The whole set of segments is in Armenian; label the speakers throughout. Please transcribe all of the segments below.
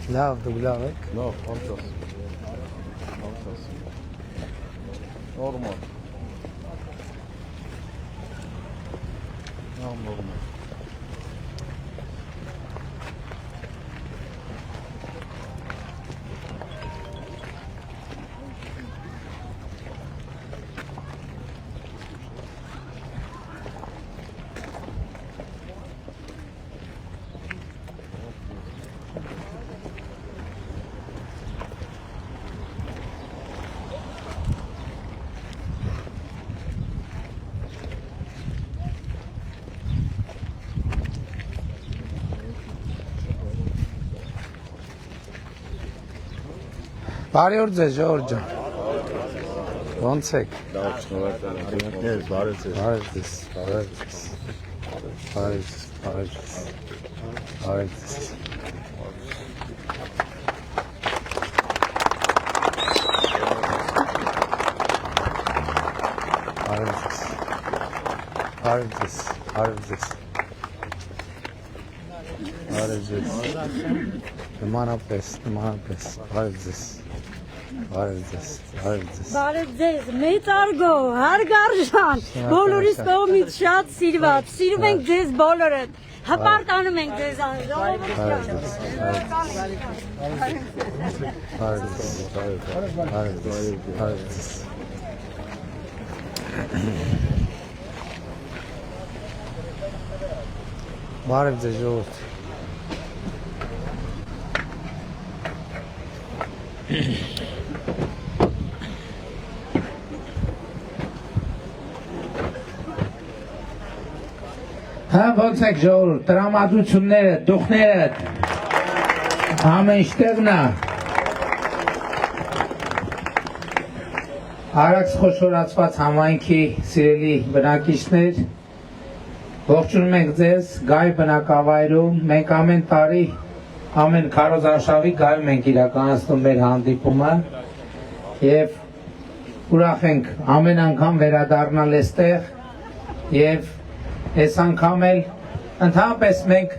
Speaker 1: Լավ, դու լավ եք։
Speaker 2: Լավ, անցած։ Նորմալ։ Նորմալ։
Speaker 1: Բարի օր ձեզ, Ժողովուրդ ջան։ Ոնց եք։
Speaker 2: Լավ, շնորհակալ եմ։ Բարև ձեզ։
Speaker 1: Բարև ձեզ, բարև ձեզ։ Բարև ձեզ, բարև ձեզ։ Բարև ձեզ։ Բարև ձեզ։ Բարև ձեզ, բարև ձեզ։ Բարև ձեզ։ Նմանապես, բարև ձեզ։ Բարև ձեզ, բարև ձեզ։
Speaker 3: Բարև ձեզ, մեծ արգո, հարգարժան, բոլորիս կողմից շատ սիրված, սիրում ենք ձեզ բոլորդ, հպարտանում ենք ձեզ
Speaker 1: Բարև ձեզ, ժողովուրդ։ Հա, ոնց եք ժողովուրդ, տրամադրությունները, դուխները, ամեն ինչտեղն է։ Արաքս խոշորացված համայնքի սիրելի բնակիչներ, ողջունում ենք ձեզ Գայ բնակավայրում, մենք ամեն տարի, ամեն քարոզարշավի գայում ենք իրականացնում մեր հանդիպումը և ուրախ ենք ամեն անգամ վերադառնալ այստեղ և այս անգամ էլ ընդհանրապես մենք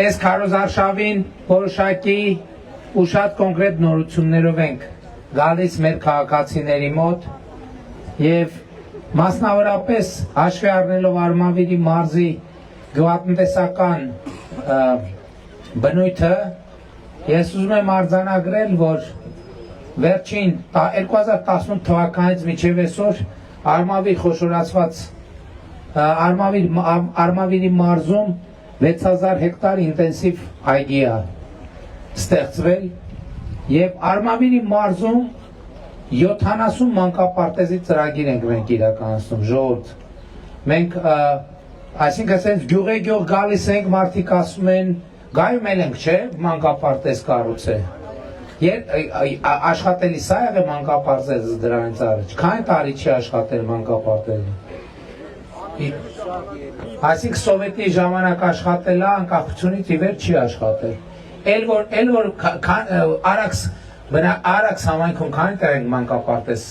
Speaker 1: այս քարոզարշավին որոշակի ու շատ կոնկրետ նորություններով ենք գալիս մեր քաղաքացիների մոտ և մասնավորապես հաշվի առնելով Արմավիրի մարզի գյուղատնտեսական բնույթը ես ուզում եմ արձանագրել, որ վերջին 2018 թվականից մինչև այսօր Արմավիր խոշորացված Արմավիրի մարզում 6000 հեկտար ինտենսիվ այգի է ստեղծվել և Արմավիրի մարզում 70 մանկապարտեզի ծրագիր ենք մենք իրականացնում, ժողովուրդ։ Մենք, այսինքն գյուղ գալիս ենք, մարդիկ ասում են, գայում էլ ենք, չէ, մանկապարտեզ կառուցել։ Աշխատելի սա եղե մանկապարտեզը դրանից առաջ, քանի տարի չի աշխատել մանկապարտեզը։ Այսինքն սովետի ժամանակ աշխատել է, անկախությունից ի վեր չի աշխատել։ Էլ որ Արաքս համայնքում քանի տեղ ենք մանկապարտեզ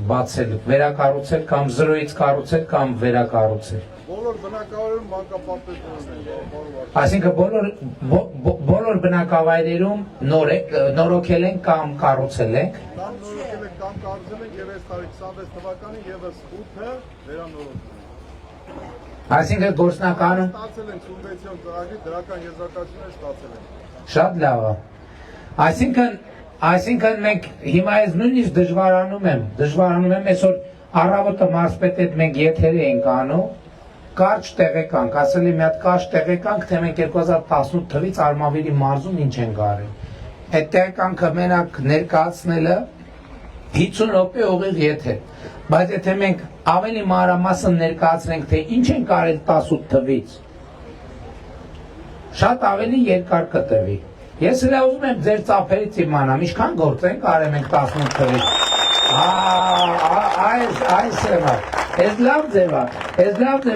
Speaker 1: բացել, վերակառուցել կամ զրոյից կառուցել կամ վերակառուցել։
Speaker 2: Բոլոր բնակավայրերում մանկապարտեզներ են։
Speaker 1: Այսինքն բոլոր բնակավայրերում նորոգել ենք կամ կառուցել ենք։
Speaker 2: Կամ նորոգել ենք կամ կառուցել ենք եւ այս տարի 26 թվականին եւս 8-ը վերանորոգել ենք։
Speaker 1: Այսինքն գործնականում
Speaker 2: ստացել ենք սուբվենցիոն ծրագրի դրական եզրակացություններ ստացել ենք։
Speaker 1: Շատ լավ է։ Այսինքն մենք հիմա ես նույնիսկ դժվարանում եմ այսօր առավոտը մարզպետ հետ մենք եթեր էինք անում, կարճ տեղեկանք, ասել եմ մի հատ կարճ տեղեկանք, թե մենք 2018 թվից Արմավիրի մարզում ինչ ենք արել։ Այդ տեղեկանքը մենակ ներկայացնելը 50 րոպե ուղիղ եթեր։ Բայց եթե մենք ավելի մանրամասն ներկայացնենք, թե ինչ ենք արել 18 թվից, շատ ավելի երկար կտևի։ Ես էլ ուզում եմ ձեր ծափերից իմանամ, ինչքան գործ ենք արել ենք 18 թվից։ Այս լավ ձև է,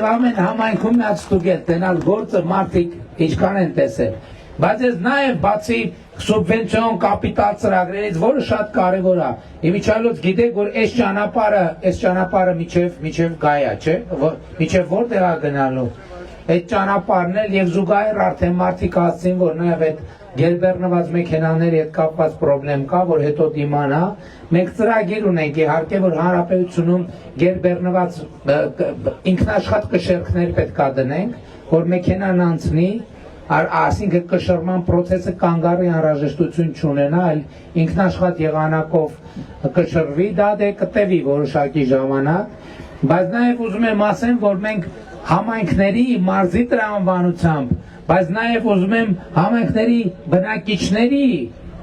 Speaker 1: ամեն համայնքում մի հատ ստուգել, տենալ գործը մարդիկ ինչքան են տեսել։ Բայց ես նաև բացի սուբվենցիոն կապիտալ ծրագրերից, որը շատ կարևոր է, իմիջիայլոց գիտեք, որ այս ճանապարհը միջև Գայա, չէ, միջև որտեղ է գնալու։ այդ ճանապարհն էլ եւ զուգահեռ արդեն մարդիկ ասցին, որ նաեւ այդ գերբեռնված մեքենաների հետ կապված խնդրեմ կա, որ հետո դիմանա։ Մենք ծրագիր ունենք իհարկե, որ հանրապետությունում գերբեռնված ինքնաշխատ կշեռքներ պետք է դնենք, որ մեքենան անցնի, այսինքն կշռման process-ը կանգ առի անհրաժեշտություն չունենա, այլ ինքնաշխատ եղանակով կշռվի, դա դե կտևի որոշակի ժամանակ, բայց նաև ուզում եմ ասեմ, որ մենք համայնքների մարզի տրամաբանությամբ, բայց նաև ուզում եմ համայնքների բնակիչների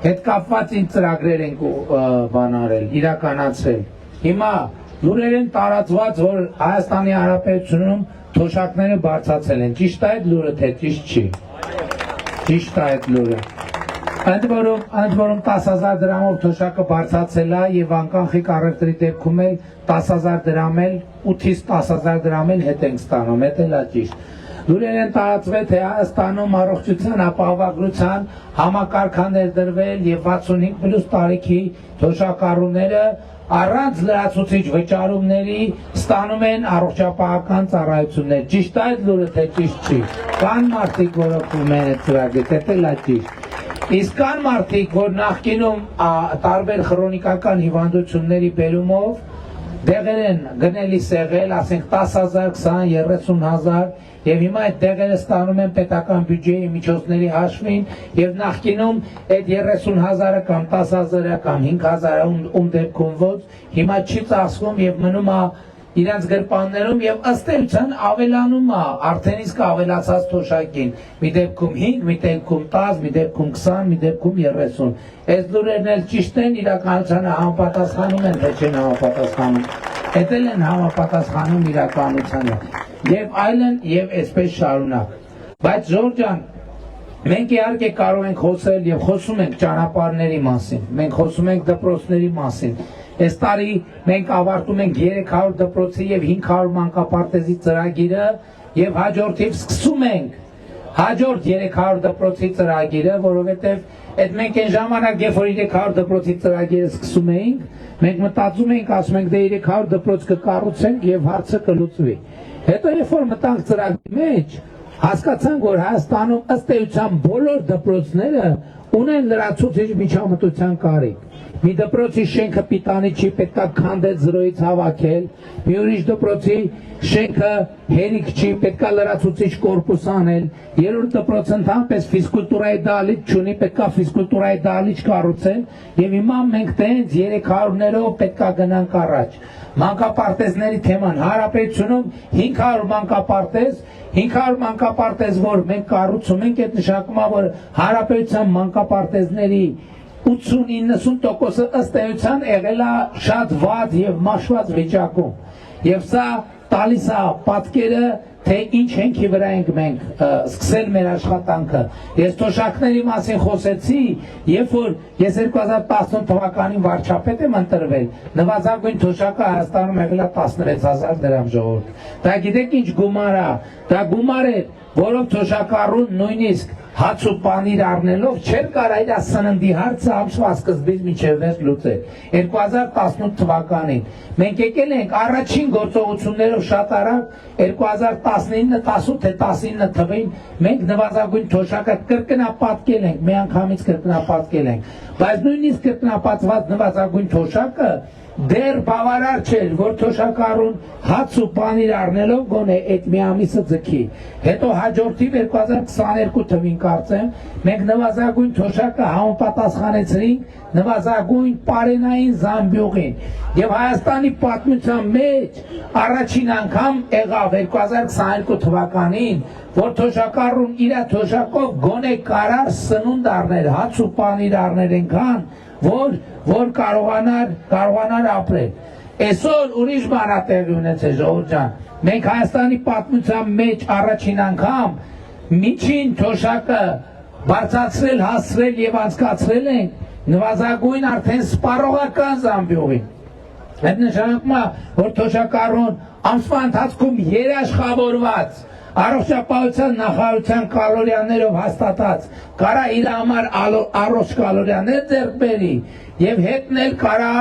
Speaker 1: հետ կապված ինչ ծրագրեր ենք բանարել, իրականացրել։ Հիմա լուրեր են տարածված, որ Հայաստանի Հանրապետությունում թոշակները բարձրացել են։ Ճիշտ է այդ լուրը, թե ճիշտ չի։ Ճիշտ է այդ լուրը։ Ընդ որում 10,000 դրամով թոշակը բարձրացել է եւ անկանխիկ առևտրի դեպքում էլ 10,000 դրամ էլ 8-ից 10,000 դրամ էլ հետ ենք ստանում, դա էլ է ճիշտ։ Լուրեր են տարածվել, թե Հայաստանում առողջության ապահովագրության համակարգաներ դրվել եւ 65+ տարիքի թոշակառուները առանց լրացուցիչ վճարումների ստանում են առողջապահական ծառայություններ։ Ճիշտ է այդ լուրը, թե ճիշտ չի։ Կան մարդիկ, որ օգտվում են այդ ծրագրից, դա էլ է ճիշտ։ Իսկ կան մարդիկ, որ նախկինում տարբեր քրոնիկական հիվանդությունների բերումով դեղեր են գնելիս եղել, ասենք 10,000, 20, 30,000 եւ հիմա այդ դեղերը ստանում են պետական բյուջեի միջոցների հաշվին եւ նախկինում այդ 30,000-ը կամ 10,000-ը կամ 5,000-ը ում դեպքում ոչ, հիմա չի ծախսվում եւ մնում է իրենց գրպաններում եւ ըստ էության ավելանում է արդեն իսկ ավելացած թոշակին, մի դեպքում 5, մի դեպքում 10, մի դեպքում 20, մի դեպքում 30։ Այս լուրերն էլ ճիշտ են, իրականությանը համապատասխանում են, թե չեն համապատասխանում։ Դա էլ են համապատասխանում իրականությանը։ Եվ այլն եւ այսպես շարունակ։ Բայց Ժորժ ջան, մենք իհարկե կարող ենք խոսել եւ խոսում ենք ճանապարհների մասին, մենք խոսում ենք դպրոցների մասին։ Այս տարի մենք ավարտում ենք 300 դպրոցի եւ 500 մանկապարտեզի ծրագիրը եւ հաջորդիվ սկսում ենք հաջորդ 300 դպրոցի ծրագիրը, որովհետեւ այդ մենք այն ժամանակ, երբ որ 300 դպրոցի ծրագիրը սկսում էինք, մենք մտածում էինք, ասում ենք դե 300 դպրոց կկառուցենք եւ հարցը կլուծվի։ Հետո երբ որ մտանք ծրագրի մեջ, հասկացանք, որ Հայաստանում ըստ էության բոլոր դպրոցները ունեն լրացուցիչ միջամտության կարիք։ Մի դպրոցի շենքը պիտանի չի, պետքա քանդել զրոյից հավաքել, մի ուրիշ դպրոցի շենքը հերիք չի, պետքա լրացուցիչ կորպուս անել, երրորդ դպրոցը ընդհանրապես ֆիզկուլտուրայի դահլիճ չունի, պետքա ֆիզկուլտուրայի դահլիճ կառուցել, եւ հիմա մենք տենց 300-ներով պետքա գնանք առաջ։ Մանկապարտեզների թեման Հանրապետությունում 500 մանկապարտեզ, 500 մանկապարտեզ, որ մենք կառուցում ենք, այդ նշանակում է, որ Հանրապետության մանկապարտեզների 80-90%-ը ըստ էության եղել է շատ վատ եւ մաշված վիճակում։ Եվ սա տալիս է պատկերը, թե ինչ հենքի վրա ենք մենք սկսել մեր աշխատանքը։ Ես թոշակների մասին խոսեցի, երբ որ ես 2018 թվականին վարչապետ եմ ընտրվել, նվազագույն թոշակը Հայաստանում եղել է 16,000 դրամ ժողովուրդ։ Դա գիտեք ինչ գումար է, դա գումար է, որով թոշակառուն նույնիսկ հաց ու պանիր առնելով չէր կարա իր սննդի հարցը ամսվա սկզբից մինչև վերջ լուծել։ 2018 թվականին մենք եկել ենք առաջին գործողություններով շատ արագ 2019, 18 թե 19 թվին մենք նվազագույն թոշակը կրկնապատկել ենք, միանգամից կրկնապատկել ենք, բայց նույնիսկ կրկնապատված նվազագույն թոշակը դեռ բավարար չէր, որ թոշակառուն հաց ու պանիր առնելով գոնե այդ մի ամիսը ձգի։ Հետո հաջորդիվ 2022 թվին կարծեմ, մենք նվազագույն թոշակը համապատասխանեցրինք նվազագույն պարենային զամբյուղին։ Եվ Հայաստանի պատմության մեջ առաջին անգամ եղավ 2022 թվականին, որ թոշակառուն իր թոշակով գոնե կարար սնունդ առներ, հաց ու պանիր առներ այնքան, որ կարողանար ապրել։ Այսօր ուրիշ բան է տեղի ունեցել, Ժողովուրդ ջան։ Մենք Հայաստանի պատմության մեջ առաջին անգամ միջին թոշակը բարձրացրել, հասցրել եւ անցկացրել ենք նվազագույն արդեն սպառողական զամբյուղին։ Այդ նշանակում է, որ թոշակառուն ամսվա ընթացքում երաշխավորված առողջապահության նախարարության կալորիաներով հաստատած կարա իր համար առողջ կալորիաներ ձեռք բերի եւ հետնել կարա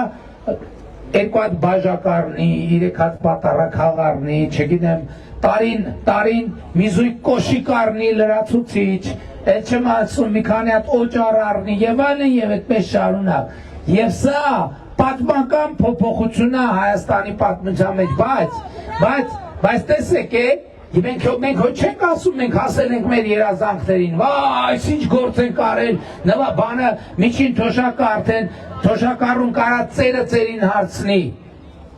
Speaker 1: երկու հատ բաժակարնի, 3 հատ պատարակաղարնի, չգիտեմ, տարին մի զույգ կոշիկ առնի լրացուցիչ, այդ չեմ ասում մի քանի հատ օճառ առնի եւ այլն եւ այդպես շարունակ։ Եվ սա պատմական փոփոխություն է Հայաստանի պատմության մեջ, բայց տեսեք մենք հո չենք ասում, մենք ասել ենք մեր երազանքներին, վայ, ինչ գործ ենք արել, նվա բանը միջին թոշակը արդեն թոշակառուն կարա ծերը ծերին հարցնի։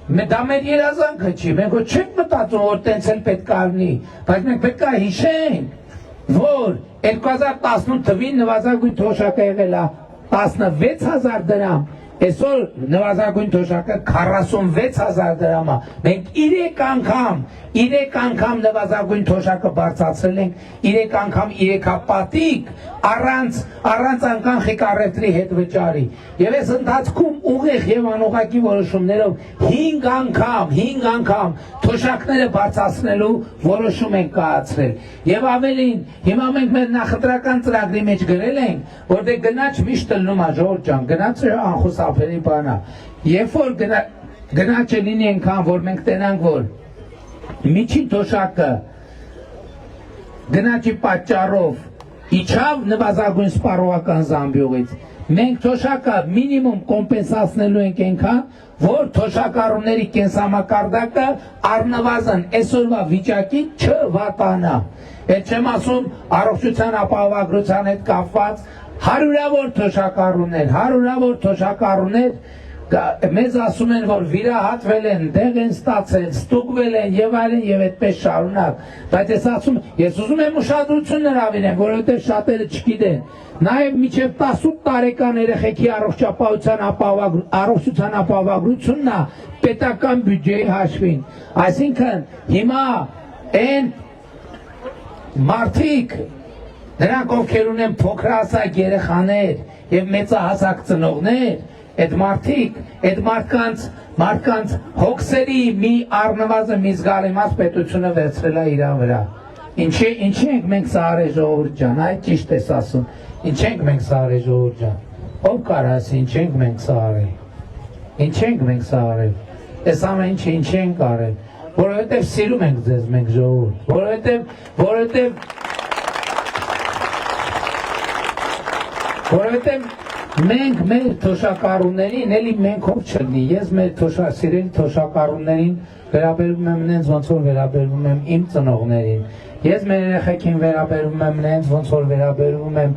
Speaker 1: Դա մեր երազանքը չի, մենք հո չենք մտածում, որ տենց էլ պետք է լինի, բայց մենք պետք է հիշենք, որ 2018 թվին նվազագույն թոշակը եղել է 16,000 դրամ, այսօր նվազագույն թոշակը 46,000 դրամ է։ Մենք 3 անգամ նվազագույն թոշակը բարձրացրել ենք, 3 անգամ 3 պատիկ առանց անգամ խիկարետրի հետ վճարի։ Եվ այս ընթացքում ուղիղ եւ անուղղակի որոշումներով 5 անգամ թոշակները բարձրացնելու որոշում ենք կայացրել։ Եւ ավելին, հիմա մենք մեր նախընտրական ծրագրի մեջ գրել ենք, որտեղ գնաչ միշտ լնում է ժողովուրդ ջան, գնացը անխուսափելի բան է։ Երբ որ գնաչը լինի այնքան, որ մենք տենանք, որ միջին թոշակը գնաչի պատճառով իջավ նվազագույն սպառողական զամբյուղից, մենք թոշակը մինիմում կոմպենսացնելու ենք այնքան, որ թոշակառուների կենսամակարդակը առնվազն այսօրվա վիճակի չվատանա։ Այդ չեմ ասում առողջության ապահովագրության հետ կապված հարյուրավոր թոշակառուներ մեզ ասում են, որ վիրահատվել են, դեղ են ստացել, ստուգվել են եւ այլն եւ այդպես շարունակ, բայց ես ուզում եմ ուշադրություն հրավիրեմ, որովհետեւ շատերը չգիտեն, նաեւ մինչեւ 18 տարեկան երեխեքի առողջության ապահովագրությունն է պետական բյուջեի հաշվին, այսինքն հիմա այն մարդիկ, նրանք ովքեր ունեն փոքրահասակ երեխաներ եւ մեծահասակ ծնողներ, այդ մարդկանց հոգսերի մի առնվազն մի զգալի մաս պետությունը վերցրել է իր վրա։ Ինչի ենք մենք սա արել ժողովուրդ ջան, այդ ճիշտ ես ասում։ Ինչ ենք մենք սա արել ժողովուրդ ջան։ Ով կարող ասի ինչ ենք մենք սա արել։ Ինչ ենք մենք սա արել։ Այս ամեն ինչը ինչ ենք արել, որովհետև սիրում ենք ձեզ մենք ժողովուրդ, որովհետև մենք մեր թոշակառուներին, էլի մենք ով չլինի, ես մեր սիրելի թոշակառուներին վերաբերվում եմ նենց ոնց որ վերաբերվում եմ իմ ծնողներին, ես մեր երեխեքին վերաբերվում եմ նենց ոնց որ վերաբերվում եմ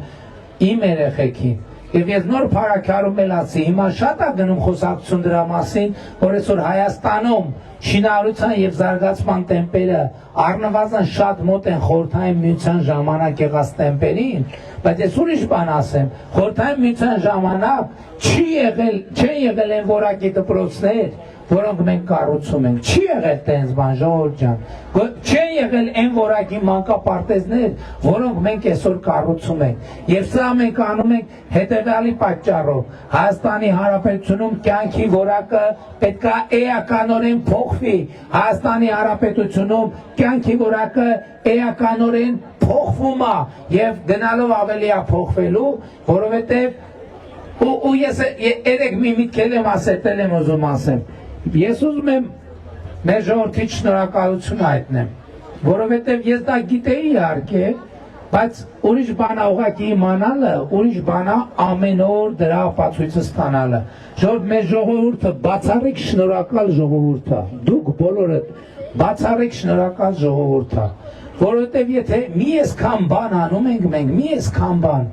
Speaker 1: իմ երեխեքին, եւ ես նոր փառաքարում էլ ասի, հիմա շատ է գնում խոսակցություն դրա մասին, որ այսօր Հայաստանում շինարարության եւ զարգացման տեմպերը առնվազն շատ մոտ են խորհրդային միության ժամանակ եղած տեմպերին, բայց ես ուրիշ բան ասեմ, խորհրդային միության ժամանակ չեն եղել են որակի դպրոցներ, որոնք մենք կառուցում ենք, չի եղել տենց բան ժողովուրդ ջան, չեն եղել այն որակի մանկապարտեզներ, որոնք մենք այսօր կառուցում ենք, եւ սա մենք անում ենք հետեւյալի պատճառով, Հայաստանի Հանրապետությունում կյանքի որակը պետք է էականորեն փոխվի, Հայաստանի Հանրապետությունում կյանքի որակը էականորեն փոխվում է եւ գնալով ավելի է փոխվելու, որովհետեւ ու ես երեք մի միտքել եմ ասել եմ ուզում ասեմ, ես ուզում եմ մեր ժողովրդի շնորհակալություն հայտնեմ, որովհետև ես դա գիտեի իհարկե, բայց ուրիշ բան ուղղակի իմանալը, ուրիշ բան ամեն օր դրա ապացույցը ստանալը։ Մեր ժողովուրդը բացառիկ շնորհակալ ժողովուրդ է, դուք բոլորդ բացառիկ շնորհակալ ժողովուրդ է, որովհետև եթե մի այսքան բան անում ենք մենք, մի այսքան բան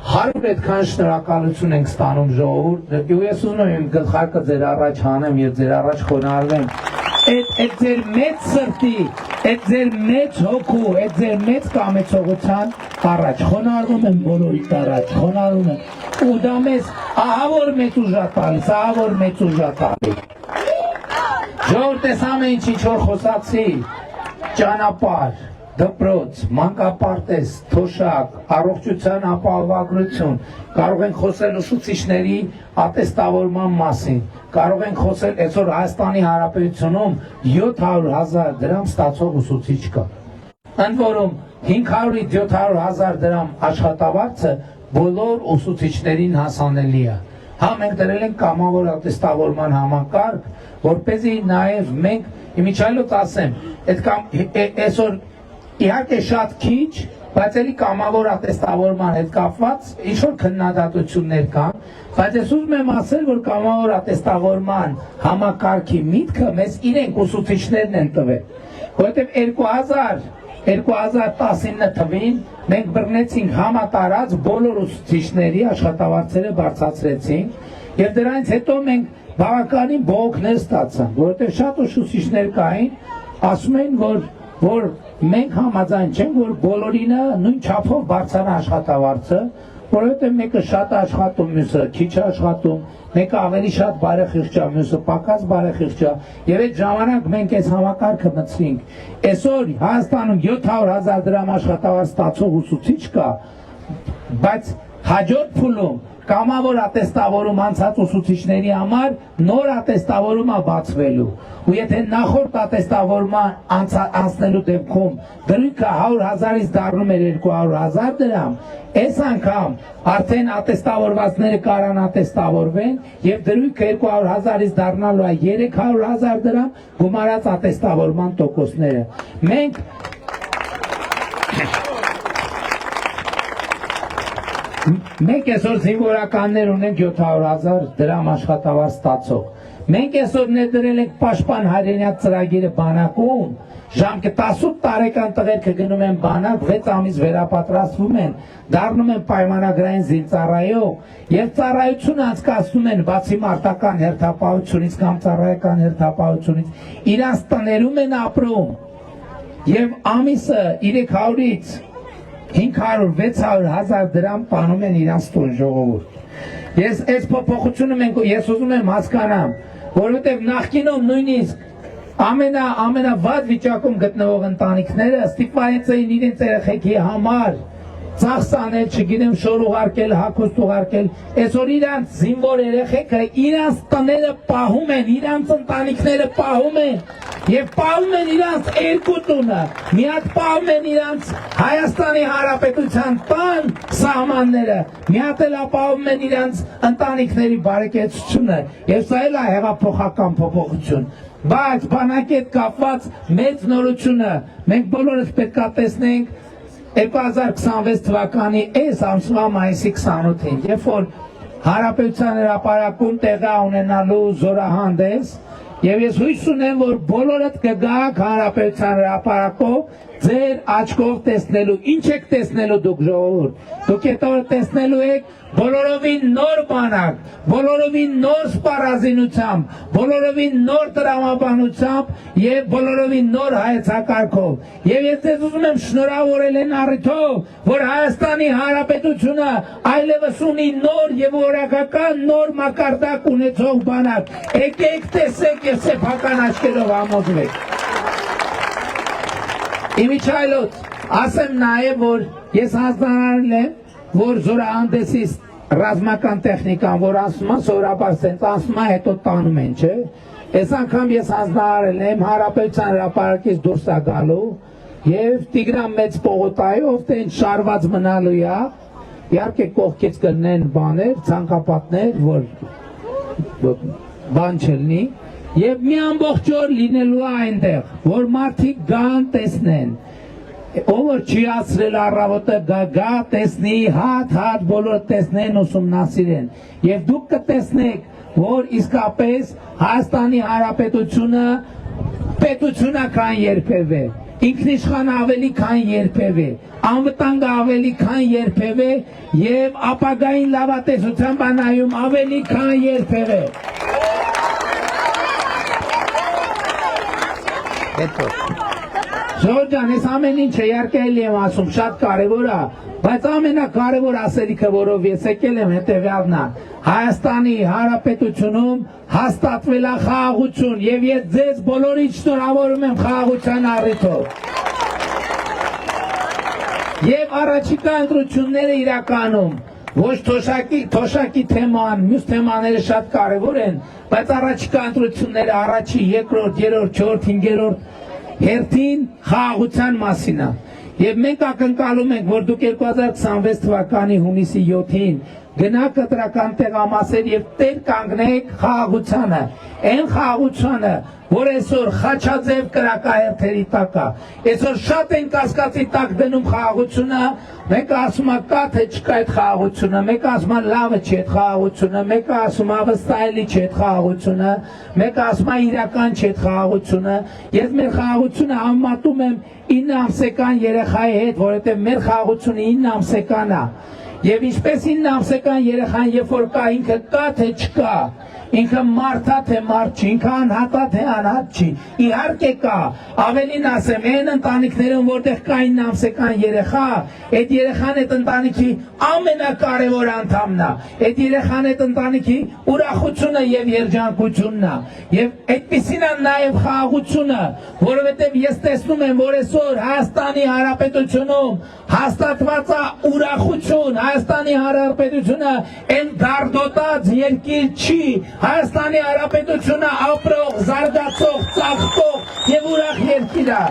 Speaker 1: 100 այդքան շնորհակալություն ենք ստանում ժողովուրդ, ու ես ուզում եմ իմ գլխարկը ձեր առաջ հանեմ եւ ձեր առաջ խոնարհվեմ։ Այդ ձեր մեծ սրտի, այդ ձեր մեծ հոգու, այդ ձեր մեծ կամեցողության առաջ խոնարհվում եմ բոլորիդ առաջ, խոնարհվում եմ։ Ու դա մեզ ահա որ մեծ ուժ է տալիս, ահա որ մեծ ուժ է տալիս։ Ժողովուրդ ես ամեն ինչ որ խոսացի, ճանապարհ, դպրոց, մանկապարտեզ, թոշակ, առողջության ապահովագրություն, կարող ենք խոսել ուսուցիչների ատեստավորման մասին, կարող ենք խոսել այսօր Հայաստանի Հանրապետությունում 700,000 դրամ ստացող ուսուցիչ կա։ Ընդ որում 500-700,000 դրամ աշխատավարձը բոլոր ուսուցիչներին հասանելի է, հա մենք դրել ենք կամավոր ատեստավորման համակարգ, որպեսզի նաև մենք իմիջիայլոց ասեմ, այսօր իհարկե շատ քիչ, բայց էլի կամավոր ատեստավորման հետ կապված ինչ-որ քննադատություններ կան, բայց ես ուզում եմ ասել, որ կամավոր ատեստավորման համակարգի միտքը մեզ իրենք ուսուցիչներն են տվել, որովհետև 2019 թվին մենք բռնեցինք համատարած բոլոր ուսուցիչների աշխատավարձերը բարձրացրեցինք եւ դրանից հետո մենք բավականին բողոքներ ստացանք, որովհետեւ շատ ուսուցիչներ կային, ասում են, որ մենք համաձայն չենք, որ բոլորինը նույն չափով բարձրանա աշխատավարձը, որովհետև մեկը շատ աշխատում, մյուսը քիչ աշխատում, մեկը ավելի շատ բարեխիղճ է, մյուսը պակաս բարեխիղճ է, եւ այդ ժամանակ մենք այս համակարգը մտցրինք։ Այսօր Հայաստանում 700,000 դրամ աշխատավարձ ստացող ուսուցիչ կա, բայց հաջորդ փուլում կամավոր ատեստավորում անցած ուսուցիչների համար նոր ատեստավորում է բացվելու, ու եթե նախորդ ատեստավորման անցնելու դեպքում դրույքը 100,000-ից դառնում էր 200,000 դրամ, այս անգամ արդեն ատեստավորվածները կարան ատեստավորվեն եւ դրույքը 200,000-ից դառնալու է 300,000 դրամ գումարած ատեստավորման տոկոսները։ Մենք այսօր զինվորականներ ունենք 700,000 դրամ աշխատավարձ ստացող։ Մենք այսօր ներդրել ենք Պաշտպան հայրենիք ծրագիրը բանակում, ժամկետ 18 տարեկան տղերքը գնում են բանակ, 6 ամիս վերապատրաստվում են, դառնում են պայմանագրային զինծառայող եւ ծառայություն անցկացնում են բացի մարտական հերթապահությունից կամ ծառայական հերթապահությունից, իրանց տներում են ապրում եւ ամիսը 300-ից 500-600,000 դրամ տանում են իրանց տուն ժողովուրդ։ Ես այս փոփոխությունը ես ուզում եմ հասկանամ, որովհետև նախկինում նույնիսկ ամենավատ վիճակում գտնվող ընտանիքները ստիպված էին իրենց երեխեքի համար ծախս անել, չգիտեմ, շոր ուղարկել, հագուստ ուղարկել, այսօր իրանց զինվոր երեխեքը իրանց տները պահում են, իրանց ընտանիքները պահում են եւ պահում են իրանց երկու տունը, մի հատ պահում են իրանց Հայաստանի Հանրապետության տան սահմանները, մի հատ էլ պահում են իրանց ընտանիքների բարեկեցությունը եւ սա էլ է հեղափոխական փոփոխություն։ Բայց բանակի հետ կապված մեծ նորությունը մենք բոլորս պետք է տեսնենք 2026 թվականի այս ամսվա մայիսի 28-ին, երբ որ Հանրապետության հրապարակում տեղի ունենալու զորահանդես, եւ ես հույս ունեմ, որ բոլորդ կգաք Հանրապետության հրապարակով ձեր աչքով տեսնելու, ինչ եք տեսնելու դուք ժողովուրդ, դուք հետո տեսնելու եք բոլորովին նոր բանակ, բոլորովին նոր սպառազինությամբ, բոլորովին նոր տրամաբանությամբ եւ բոլորովին նոր հայեցակարգով։ Եվ ես ձեզ ուզում եմ շնորհավորել այն առիթով, որ Հայաստանի Հանրապետությունը այլևս ունի նոր եւ օրակական նոր մակարդակ ունեցող բանակ։ Եկեք տեսեք եւ սեփական աչքերով համոզվեք։ Իմիջիայլոց ասեմ նաեւ, որ ես հանձնարարել եմ, որ զորահանդեսից ռազմական տեխնիկան, որ ասում է, սովորաբար սենց ասում է, հետո տանում են, չէ։ Այս անգամ ես հանձնարարել եմ Հանրապետության հրապարակից դուրս է գալու եւ Տիգրան Մեծ պողոտայով տեն շարված մնալու է, իհարկե կողքից կլինեն բաներ, ցանկապատներ, որ բան չլինի, եւ մի ամբողջ օր լինելու է այնտեղ, որ մարդիկ գան տեսնեն։ Ով չի ասրել առավոտը գա տեսնի, հատ բոլորը տեսնեն, ուսումնասիրեն եւ դուք կտեսնեք, որ իսկապես Հայաստանի Հանրապետությունը պետությունը քան երբևէ, ինքնիշխան ավելի քան երբևէ, անվտանգ ավելի քան երբևէ եւ ապագային լավատեսությամբ անայում ավելի քան երբևէ։ Ժորժան, ես ամեն ինչը իհարկե էլի եմ ասում, շատ կարևոր է, բայց ամենակարևոր ասելիքը, որով ես եկել եմ, հետևյալն է, Հայաստանի Հանրապետությունում հաստատվել է խաղաղություն եւ ես ձեզ բոլորին շնորհավորում եմ խաղաղության առիթով։ Եվ առաջիկա ընտրությունները իրականում ոչ թոշակի թեման, մյուս թեմաները շատ կարևոր են, բայց առաջիկա ընտրությունները առաջի, երկրորդ, երրորդ, չորրորդ, հինգերորդ հերթին խաղաղության մասին է։ Եվ մենք ակնկալում ենք, որ դուք 2026 թվականի հունիսի 7-ին գնա կտրական տեղամասեր եւ տեր կանգնեք խաղաղությանը, այն խաղաղությունը, որ այսօր Խաչաձև կրակահերթերի տակ է, այսօր շատ են կասկածի տակ դնում խաղաղությունը, մեկը ասում է կա թե չկա այդ խաղաղությունը, մեկը ասում է լավը չի այդ խաղաղությունը, մեկը ասում է վստահելի չի այդ խաղաղությունը, մեկը ասում է իրական չի այդ խաղաղությունը, ես մեր խաղաղությունը համեմատում եմ 9 ամսական երեխայի հետ, որովհետև մեր խաղաղությունը 9 ամսական է, եւ ինչպես 9 ամսական երեխան երբ որ կա ինքը կա թե չկա, ինքը մարդա թե մարդ չի, ինքը անհատա թե անհատ չի, իհարկե կա, ավելին ասեմ, այն ընտանիքներում որտեղ կա 9 ամսական երեխա, այդ երեխան այդ ընտանիքի ամենակարևոր անդամն է, այդ երեխան այդ ընտանիքի ուրախությունը եւ երջանկությունն է, եւ այդպիսին է նաեւ խաղաղությունը, որովհետեւ ես տեսնում եմ, որ այսօր Հայաստանի Հանրապետությունում հաստատված է ուրախություն, Հայաստանի Հանրապետությունը այն դարդոտած երկիր չի, Հայաստանի Հանրապետությունը ապրող, զարգացող, ծաղկող եւ ուրախ երկիր է։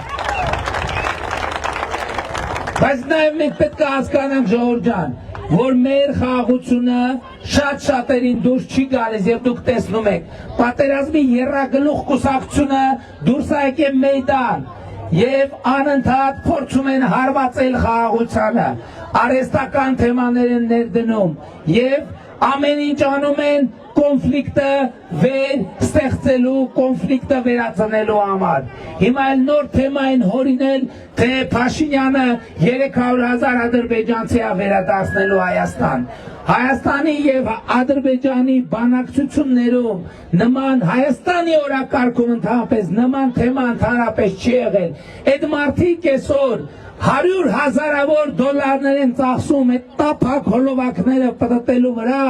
Speaker 1: Բայց նաեւ մենք պետք է հասկանանք, ժողովուրդ ջան, որ մեր խաղաղությունը շատ շատերին դուրս չի գալիս եւ դուք տեսնում եք, պատերազմի եռագլուխ կուսակցությունը դուրս է եկել մեյդան եւ անընդհատ փորձում են հարվածել խաղաղությանը, արհեստական թեմաներ են ներդնում եւ ամեն ինչ անում են կոնֆլիկտը վեր ստեղծելու, կոնֆլիկտը վերածնելու համար։ Հիմա էլ նոր թեմա են հորինել, թե Փաշինյանը 300,000 ադրբեջանցի է վերադարձնելու Հայաստան։ Հայաստանի եւ Ադրբեջանի բանակցություններում նման Հայաստանի օրակարգում ընդհանրապես նման թեմա ընդհանրապես չի եղել։ Այդ մարդիկ այսօր 100,000-ավոր դոլարներ են ծախսում այդ տափակ հոլովակները պտտելու վրա,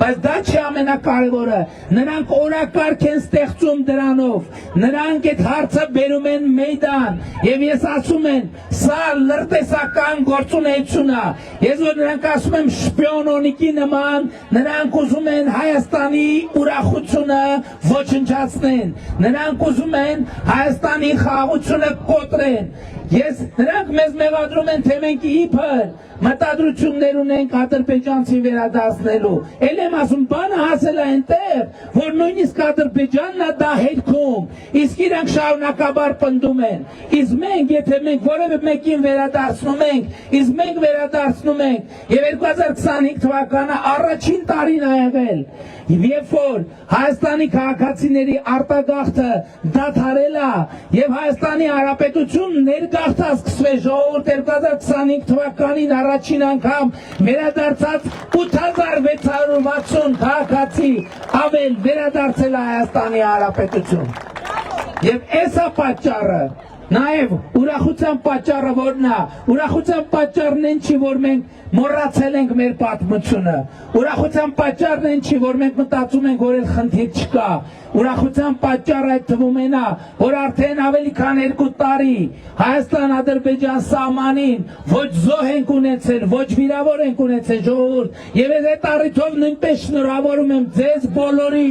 Speaker 1: բայց դա չի ամենակարևորը, նրանք օրակարգ են ստեղծում դրանով, նրանք այդ հարցը բերում են մեյդան եւ ես ասում եմ, սա լրտեսական գործունեություն է, ես որ նրանք ասում եմ շպիոնոնիկի նման, նրանք ուզում են Հայաստանի ուրախությունը ոչնչացնեն, նրանք ուզում են Հայաստանի խաղաղությունը կոտրեն, նրանք մեզ մեղադրում են, թե մենք իբր մտադրություններ ունենք ադրբեջանցի վերադարձնելու, էլ եմ ասում, բանը հասել է այնտեղ, որ նույնիսկ Ադրբեջանն է դա հերքում, իսկ իրանք շարունակաբար պնդում են, իսկ մենք, եթե մենք որևէ մեկին վերադարձնում ենք, իսկ մենք վերադարձնում ենք, եւ 2025 թվականը առաջին տարին է եղել, երբ որ Հայաստանի քաղաքացիների արտագաղթը դադարել է եւ Հայաստանի Հանրապետությունն ներգաղթա սկսվել ժողովուրդ 2025 թվականին առաջին անգամ վերադարձած 8660 քաղաքացի ավել վերադարձել է Հայաստանի Հանրապետություն։ Եվ եսա պատճառը Նաև ուրախության պատճառը որն է, ուրախության պատճառն են չի, որ մենք մոռացել ենք մեր պատմությունը, ուրախության պատճառն են չի, որ մենք մտածում ենք, որ էլ խնդիր չկա, ուրախության պատճառը այդ թվում է նա, որ արդեն ավելի քան 2 տարի Հայաստան-Ադրբեջան սահմանին ոչ զոհ ենք ունեցել, ոչ վիրավոր ենք ունեցել ժողովուրդ, եւ այդ առիթով նույնպես շնորհավորում եմ ձեզ բոլորի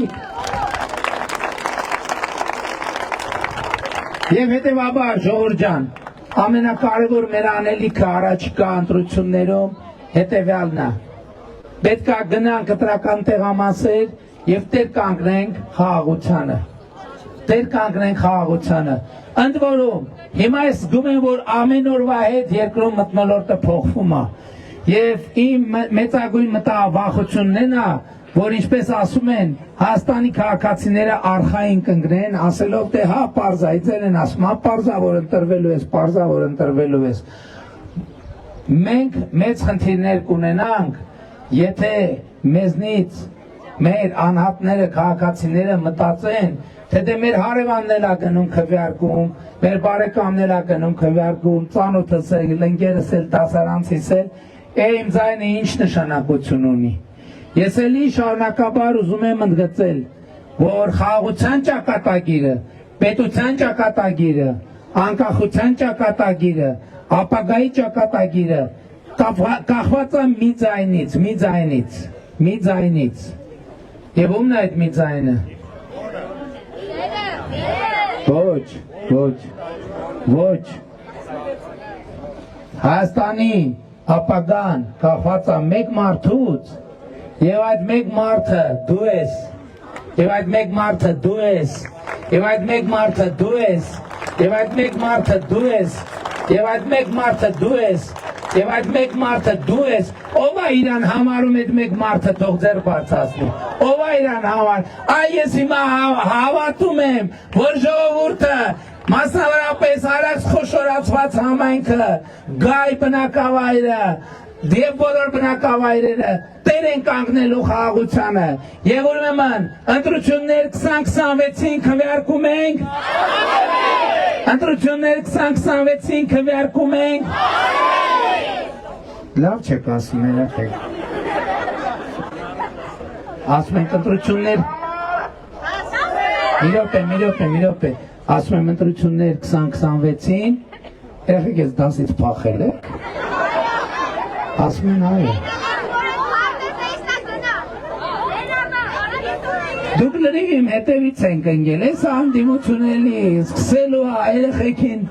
Speaker 1: Եվ հետևաբար, ժողովուրդ ջան, ամենակարևոր մեր անելիքը առաջիկա ընտրություններում հետևյալն է։ Պետք է գնանք կտրական տեղամասեր եւ տեր կանգնենք խաղաղությանը։ Տեր կանգնենք խաղաղությանը։ Ընդ որում, հիմա ես զգում եմ, որ ամեն օրվա հետ երկրում մթնոլորտը փոխվում է։ Եվ իմ մեծագույն մտավախությունն է նա, որ ինչպես ասում են, Հայաստանի քաղաքացիները արխային կընկնեն, ասելով թե հա պարզա, իձեր են ասում, հա պարզա, որ ընտրվելու ես, պարզա, որ ընտրվելու ես։ Մենք մեծ խնդիրներ կունենանք, եթե մեզնից մեր անհատները, քաղաքացիները մտածեն, թե դե մեր հարևանն է գնում քվեարկում, մեր բարեկամն է գնում քվեարկում, ծանոթս է, ընկերս է, դասարանցիս է, իմ ձայնը ինչ նշանակություն ունի։ Ես էլի շարունակաբար ուզում եմ ընդգծել, որ խաղաղության ճակատագիրը, պետության ճակատագիրը, անկախության ճակատագիրը, ապագայի ճակատագիրը կախված է մի ձայնից։ Եվ ումն է այդ մի ձայնը։ Ոչ։ Հայաստանի ապագան կախված է մեկ մարդուց, Եվ այդ մեկ մարդը դու ես, եւ այդ մեկ մարդը դու ես, եւ այդ մեկ մարդը դու ես, եւ այդ մեկ մարդը դու ես, եւ այդ մեկ մարդը դու ես, եւ այդ մեկ մարդը դու ես, ով է իրան համարում այդ մեկ մարդը թող ձեռ բարձրացնի, ով է իրան համար, այ ես հիմա հավատում եմ, որ ժողովուրդը մասնավորապես Արաքս խոշորացված համայնքը, Գայ բնակավայրը, Եվ բոլոր բնակավայրերը տեր են կանգնելու խաղաղությանը եւ ուրեմն ընտրություններ 2026-ին քվեարկում ենք ընտրություններ 2026-ին քվեարկում ենք լավ չեք ասում երեխեք ասում ենք ընտրություններ մի րոպե ասում եմ ընտրություններ 2026-ին երեխեք ես դասից փախել եք ասում են այո դուք լրիվ իմ հետևից ենք ընկել ես անդիմությունելի սկսելու երեխեքին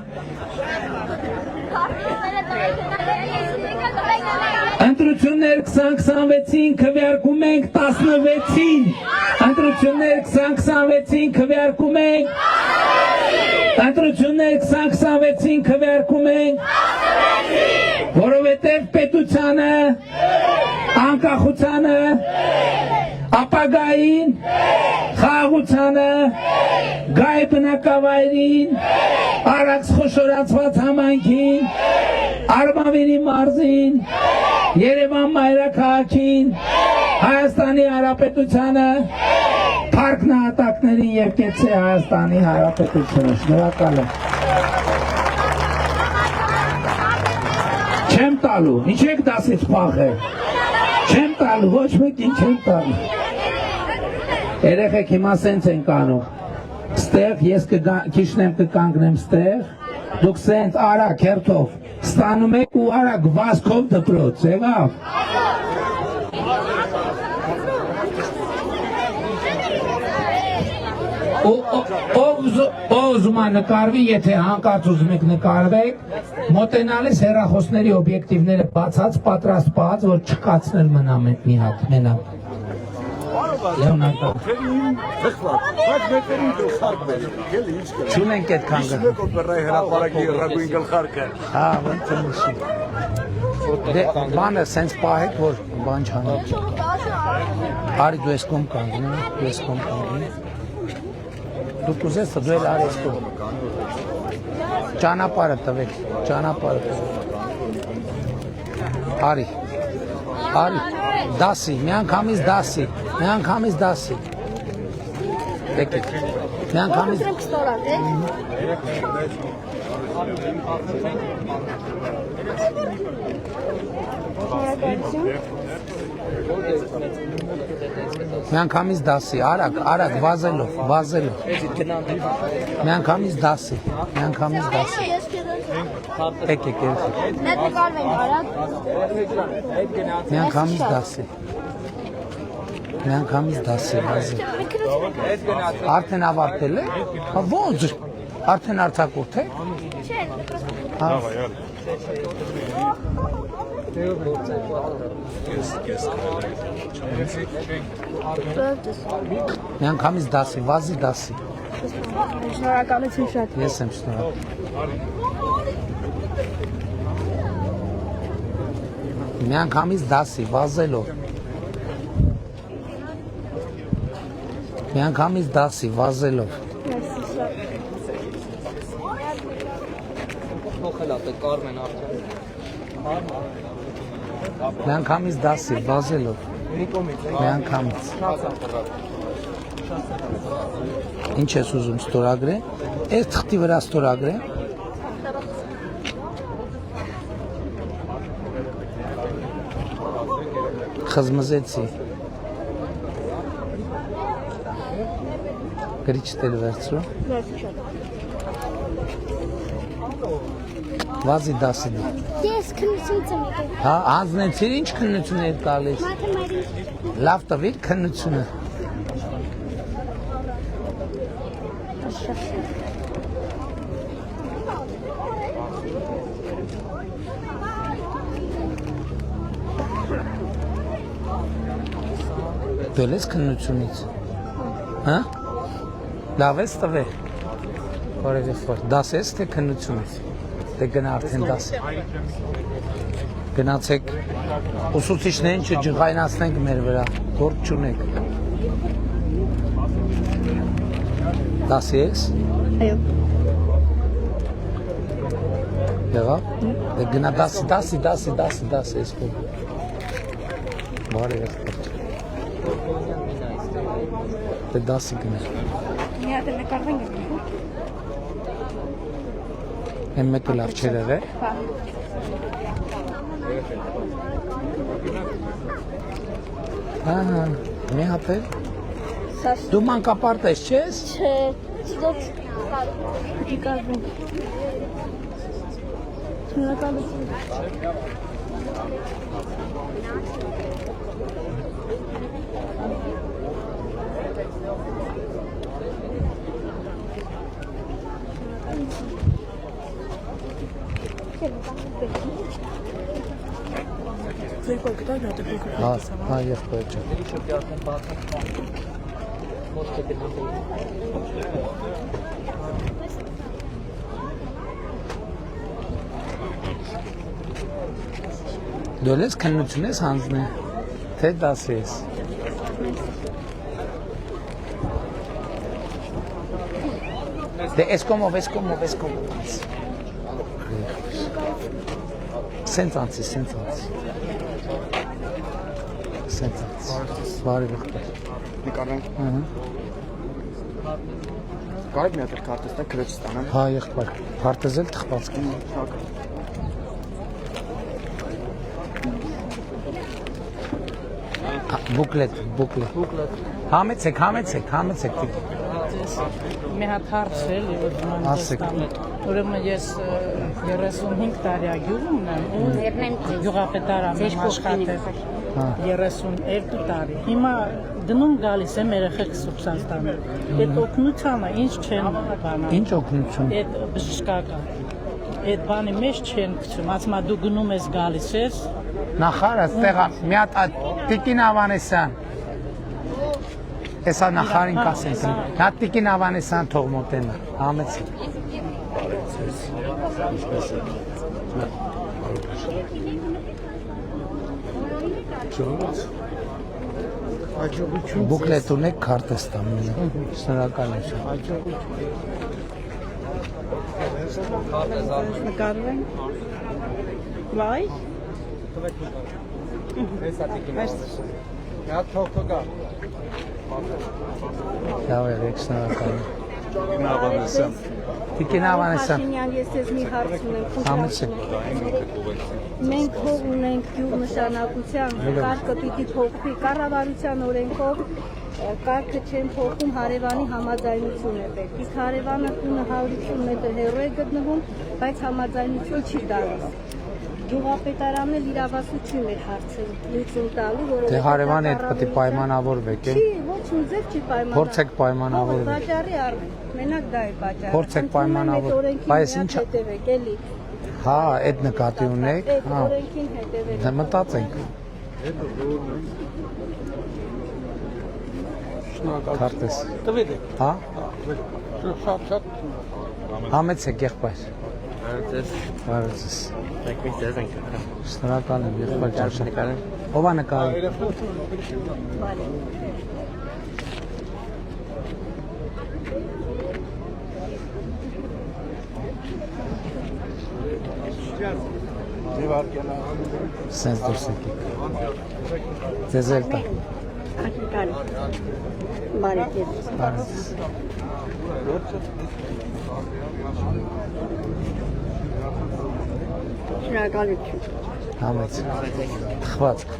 Speaker 1: ընտրություններ 2026-ին քվեարկում ենք 16-ին ընտրություններ 2026-ին քվեարկում ենք ընտրություններ 2026-ին քվեարկում ենք որովհետև պետությանը, անկախությանը, ապագային, խաղաղությանը, Գայ բնակավայրին, Արաքս խոշորացված համայնքին, Արմավիրի մարզին, Երևան մայրաքաղաքին, Հայաստանի Հանրապետությանը, Փառք նահատակներին եւ կեցե Հայաստանի Հանրապետությունը։ Շնորհակալ եմ։ Չեմ տալու, ինչ եք դասից փախել, չեմ տալու, ոչ մեկին չեմ տալու, երեխեք հիմա սենց ենք անում, ստեղ ես քիչնեմ կկանգնեմ ստեղ, դուք սենց արագ հերթով, ստանում եք ու արագ վազքով դպրոց, եղավ, ով ուզում է նկարվի, եթե հանկարծ ուզում եք նկարվեք, մոտենալիս հեռախոսների օբյեկտիվները բացած, պատրաստված, որ չկացնել մնամ մի հատ, մենակ։ Լեոնարդո։ Չունենք այդ քանգը։ Հա, ոնց եմ նշի։ Բանը սենց պահեք, որ բան չանեք։ Արի դու ես կոմ կանգնի, դու ես կոմ կանգնի։ Դուք ուզես դու էլ արես կոմ։ Ճանապարհը տվեք, ճանապարհը տվեք։ Արի, դասի, միանգամից դասի, միանգամից դասի։ Եկեք, միանգամից։ Միանգամից դասի, արագ, վազելով։ Միանգամից դասի, Եկեք, միանգամից դասի, վազի։ Արդեն ավարտել է, ոնց, արդեն արձակուրդ է։ Միանգամից դասի, վազի դասի։
Speaker 3: Շնորհակալություն շատ։
Speaker 1: Ես եմ շնորհակալ։ Միանգամից դասի, վազելով։ Միանգամից դասի, վազելով։ Միանգամից դասի, վազելով։ Միանգամից։ Ինչ ես ուզում ստորագրե։ Այս թղթի վրա ստորագրե։ Խզմզեցի։ Գրիչտել վերցրու։ Վազի դասի դի։
Speaker 4: Ես քննությունից եմ եկել։
Speaker 1: Հա, անձնեցիր ինչ քննություն եք տալիս։ Լավ տվիր քննությունը։ Դու ես քննությունից։ Հա? Լավ ես տվել։ Բարևի խոր։ Դաս ես թե քննությունից։ Դե գնա արդեն դաս։ Գնացեք ուսուցիչներին չջղայնացնենք մեր վրա, գործ չունենք։ Դաս ես։
Speaker 3: Այո։
Speaker 1: Եղավ։ Դե գնա դասի ես կողմ։ Բարևի խոր։ Դե դասի գնա։
Speaker 3: Մի հատ նկարվենք։
Speaker 1: Եմ մեկը լավ չեր եղել։ Ահա, մի հատ է։ Դու մանկապարտ ես, չես։
Speaker 4: Չէ, ստոց դիկարվում։ Շնորհակալություն։
Speaker 1: Հա, եղբայր ջան։ Դու ես քննություն ես հանձնել, թե դաս ես։ Դե ես կոմով։ Սենց անցի։ Բարի եղբայր։
Speaker 5: Նկարենք։ Կարեք մի հատ քարտեստը քրոջ ստանեմ։
Speaker 1: Հա, եղբայր, հարթեզել թխվածք։ Բուկլետ։ Համեցեք։
Speaker 6: Մի հատ հարց էլի որ
Speaker 1: Ասեք։
Speaker 6: ուրեմն ես 35 տարի գյուղում եմ ու գյուղապետարանում եմ աշխատել 32 տարի։ Հիմա դնում գալիս եմ երեխեք սուբսանստանում։ Այդ օգնությանը ինչ չեն բանա։
Speaker 1: Ինչ օգնություն։
Speaker 6: Այդ բժշկական։ Այդ բանի մեջ չեն գցում, ասում դու գնում ես գալիս ես։
Speaker 1: Նախարը ստեղա մի հատ Տիկին Ավանեսյան։ Հեսա նախարին կասենք։ Հա Տիկին Ավանեսյան թող մոտենա։ Համեցեք։ Բուկլետ ունեք քարտեզ տամ։ Շնորհակալություն։
Speaker 6: Նկարվենք։ Վայ։
Speaker 1: Լավ եղեք, շնորհակալություն։ Տիկին Ավանեսյան։
Speaker 3: Փաշինյան, ես ես մի հարց ունեմ։
Speaker 1: Համեցեք։
Speaker 3: Մենք հող ունենք գյուղ նշանակության, կարգը պիտի փոխվի, կառավարության օրենքով կարգը չեն փոխում, հարևանի համաձայնություն է պետք։ Իսկ հարևանը տունը 150 մետր հեռու է գտնվում, բայց համաձայնություն չի տալիս։ Գյուղապետարանը իրավասություն է հարցը լուծում տալու, որովհետև
Speaker 1: Դե հարևանի հետ պետք է պայմանավորվեք,
Speaker 3: Չի, ոչ մի ձև չի պայմանավորվում։
Speaker 1: Փորձեք պայմանավորվել։
Speaker 3: Վաճառի առնենք, մենակ դա է վաճառը։
Speaker 1: Փորձեք պայմանավորվել։ Բայց ինչ
Speaker 3: հետևեք, էլի։
Speaker 1: Հա, այդ նկատի ունեք,
Speaker 3: Այդ
Speaker 1: հա։
Speaker 3: օրենքին հետևեք։
Speaker 1: Դե մտածենք։ Քարտեզ։
Speaker 5: Տվեք։
Speaker 1: Հա։
Speaker 5: Շատ
Speaker 1: Համեցեք եղբայր։ Բարոյցես։ Շնորհակալ եմ եղբայր ջան։ Ո՞վ է նկարում։ Սենց դուրս եկեք։ Ձեզ էլ տա։
Speaker 3: Ակիկարի։ Բարի կեզ։
Speaker 1: Բարոյցես։
Speaker 3: Շնորհակալություն։
Speaker 1: Համեցեք։ Թխվածք։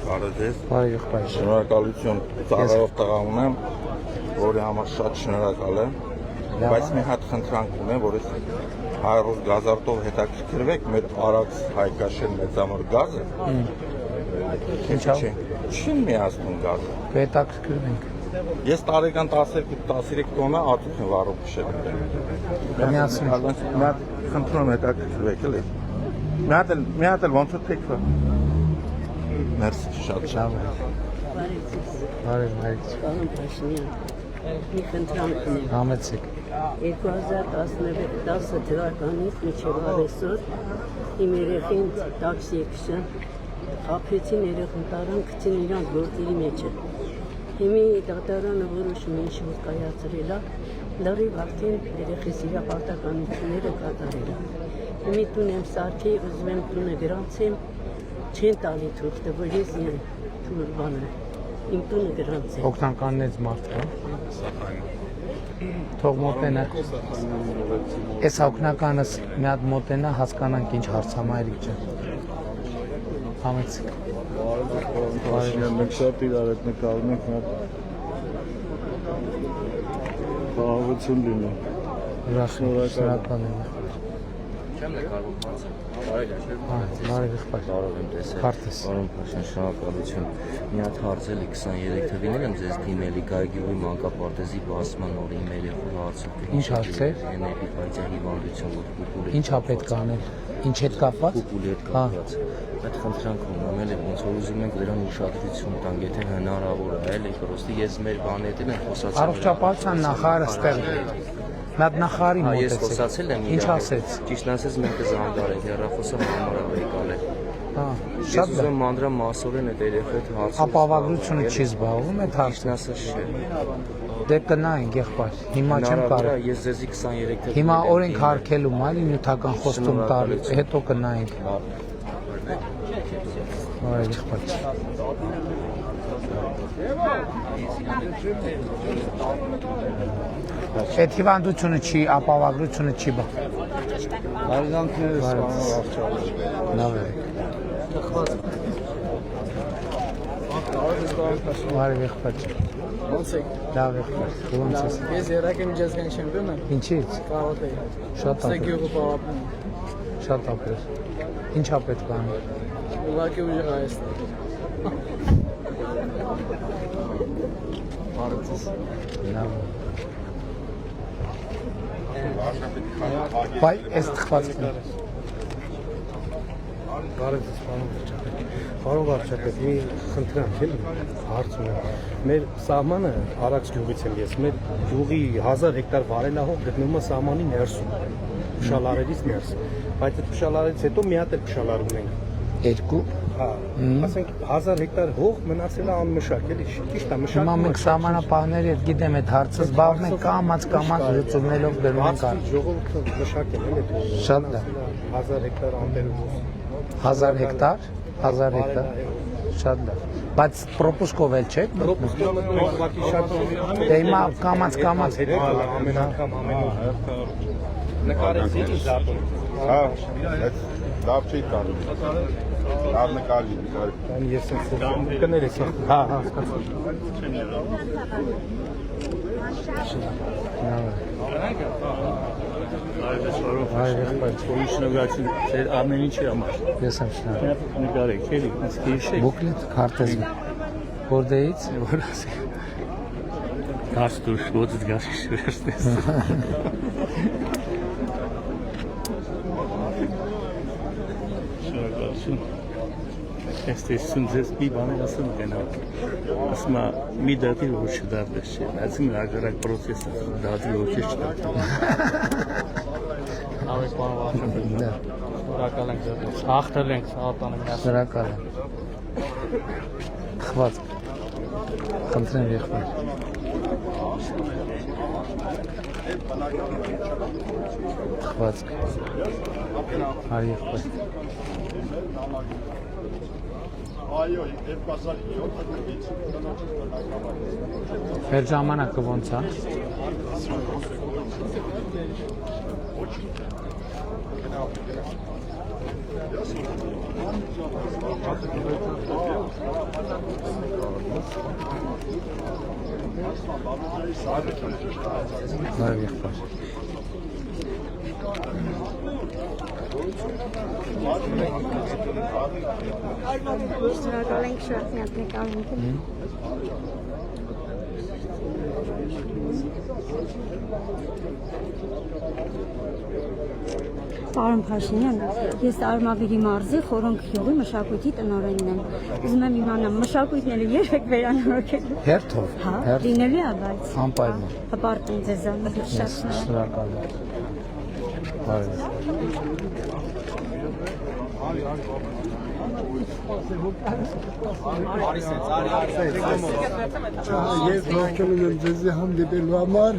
Speaker 7: Բարև
Speaker 1: Բարի եղբայր։
Speaker 7: Շնորհակալություն ծառայող տղա ունեմ, որի համար շատ շնորհակալ եմ, բայց մի հատ խնդրանք ունեմ, որ ես հայրոց գազարտով հետաքրքրվեք մեր Արաքս Հայկաշեն մեծամոր գազը։
Speaker 1: Ինչա՞։
Speaker 7: Չին միացնում գազը։
Speaker 1: Հետաքրքրվենք։
Speaker 7: Ես տարեկան 12-13 տոննա ածուխ եմ վառում փշել։
Speaker 1: Միացին։
Speaker 7: Մի հատ խնդրում եմ հետաքրքրվեք էլի։ Մի հատ էլ ոնց է թեքվա։ Մերսի շատ
Speaker 1: Լավ։ Բարև,
Speaker 8: Պարոն Փաշինյան, մի խնդրանք ունեմ։
Speaker 1: համեցեք։
Speaker 8: 2010 թվականից մինչև այսօր իմ երեխին տաքսի եկշան խաբեցին երեխան տարան գցին իրանց գործերի մեջը։ Հիմի դատարանը որոշում ինչ որ կայացրել է, լրիվ արդեն երեխիս իր պարտականությունները կատարել է։ Հիմի տուն եմ սարքի, ուզում եմ տունը գրանցեմ, չեն տալի թուղթը, որ ես թուր բանը իմ տունը գրանցեմ։
Speaker 1: Օգնականներից մարդ կա։ Թող մոտենա։ Այս օգնականս մի հատ մոտենա հասկանանք ինչ հարցամայրիկ ջան։ Համեցեք։
Speaker 2: Մենք շատ իրար հետ նկարում ենք, խաղաղություն լինի։
Speaker 1: Ուրախ եմ, շնորհակալ եմ։
Speaker 9: Չեմ նկարվում հարցը։ Բարև
Speaker 1: եղբայր։
Speaker 9: Բարով եմ տեսել։
Speaker 1: Քարտես։
Speaker 9: Պարոն Փաշյան, շնորհակալություն։ Մի հատ հարցել 23 թվականին եմ ձեզ դիմելի Գայգյուղի մանկապարտեզի բացման օրը իմ երեխու հարցը։
Speaker 1: Ինչ հարցեր։
Speaker 9: Էներգետիկայի հիվանդություն, որ կուկուլի։
Speaker 1: Ինչա պետք է անել։ Ինչ հետ կապված։
Speaker 9: Կուկուլի հետ կապված։ Այդ խնդրանք ունեմ, էլի ոնց որ ուզում ենք դրան ուշադրություն տանք, եթե հնարավոր է, էլի պրոստի ես մեր բաներն եմ խոսացել։
Speaker 1: Առողջապահության նախարարը ստեղ է։ Մի հատ նախարարի
Speaker 9: Ես
Speaker 1: մոտեցեք։
Speaker 9: խոսացել եմ
Speaker 1: Ինչ ասեց։
Speaker 9: Ճիշտ ասած մենք կզանգարենք, հեռախոսը համարավ եկալ է։
Speaker 1: Հա,
Speaker 9: Ես
Speaker 1: շատ
Speaker 9: ուզում եմ մանրամասորեն այդ երեխու հետ հարցը։
Speaker 1: ապահովագրությունը չի զբաղվում այդ հարցը։
Speaker 9: Ճիշտ ասած չէ։
Speaker 1: Դե կնայենք եղբայր։ Հիմա չեմ կարող։
Speaker 9: Ես ձեզի 23 թվականին
Speaker 1: Հիմա օրենք հարկելում այլի նյութական խոստում տալու, հետո կնայենք։ Այ եղբայր։ Այդ հիվանդությունը չի, ապահովագրությունը չի բա։
Speaker 2: Հարգանքներս սպանող
Speaker 1: Լավ է։ Բարև եղբայր։
Speaker 5: Ոնց եք։
Speaker 1: Լավ եղբայր։ Ոնց ես։
Speaker 5: Ես երակի միջազգային չեմպիոն եմ։
Speaker 1: Ինչի՞ց։
Speaker 5: Կարոտեի։
Speaker 1: Շատ ապրես։
Speaker 5: Գյուղը պարապում։
Speaker 1: Շատ ապրես։ Ինչա պետք է անել։
Speaker 5: Ուղղակի ուժեղ Հայաստան։ Բարեցես։
Speaker 1: Լավ։ Բայ էս թխվածքն։
Speaker 10: Բարև ձեզ, պարոն վարչապետ։ Պարոն վարչապետ, մի խնդրանք էլի, հարց ունեմ։ Մեր սահմանը Արաքս գյուղից եմ ես, մեր գյուղի 1000 հեկտար վարելահող գտնվում է սահմանի ներսում, փշալարերից ներս։ Բայց այդ փշալարից հետո մի հատ էլ փշալար ունենք։
Speaker 1: Երկու։
Speaker 10: Հա, ասենք 1000 հեկտար հող մնացել է անմշակ, էլի, ճիշտ է, մշակ։
Speaker 1: Հիմա մենք սահմանապահների հետ գիտեմ այդ հարցը զբաղվում ենք կամած լուծումներով գրում ենք։
Speaker 10: Ժողովուրդը մշակ է, էլի։
Speaker 1: Շատ լավ։
Speaker 10: 1000 հեկտար անտերուս։
Speaker 1: 1000 հեկտար, 1000 հեկտար։ Շատ լավ։ Բայց պրոպուսկով էլ չէ։
Speaker 10: Պրոպուսկով ուղղակի շատ
Speaker 1: Դե հիմա կամած
Speaker 10: ամեն անգամ ամենուր նկարեցիք ինչ դատում։
Speaker 2: Հա, լավ չի տանում։ Լավ նկարի։
Speaker 10: Այն ես կներեք։ Հա, հասկացա։
Speaker 1: Այ եղբայր։
Speaker 11: Շնորհակալություն ձեր ամեն ինչի համար։
Speaker 1: Ես եմ շնորհակալ։
Speaker 11: Նկարեք, էլի, ինձ հիշեք։
Speaker 1: Բուկլետ, քարտեզ։ Որտեղից։
Speaker 11: Որ ասի։ Դաշ դուրս ոդից գաշի շուրշտես։ Շնորհակալություն։ Estesություն ձեզ մի բաներ ասում գնալ։ Ասում է մի դատի որ չդատես չէ։ Այսինքն հաջորակ պրոցեսը դատի որ չդատի։
Speaker 5: Ավեք պարոն վարչապետ։ Շնորհակալ ենք ձեզ։ Հաղթել ենք սաղատանը միասին։
Speaker 1: Շնորհակալ եմ։ Խված։ Խնդրեմ եղբայր։ Խված։ Հայ եղբայր։
Speaker 2: Այո, 2007 թվականից
Speaker 1: Մեր ժամանակը ոնց է։ Բարև եղբայր։
Speaker 4: Շնորհակալ ենք շատ միած նկարում։ Պարոն Փաշինյան, ես Արմավիրի մարզի Խորոնք գյուղի մշակույթի տնօրենն եմ։ Ուզում եմ իմանալ, մշակույթները երբեք վերանորոգել։
Speaker 1: Հերթով։
Speaker 4: Հա, լինելի է, բայց
Speaker 1: Անպայման։
Speaker 4: հպարտում ձեզանից շատ
Speaker 1: Շնորհակալ եմ։ Բարև։
Speaker 12: Ես ողջունում եմ ձեզ հանդիպելու համար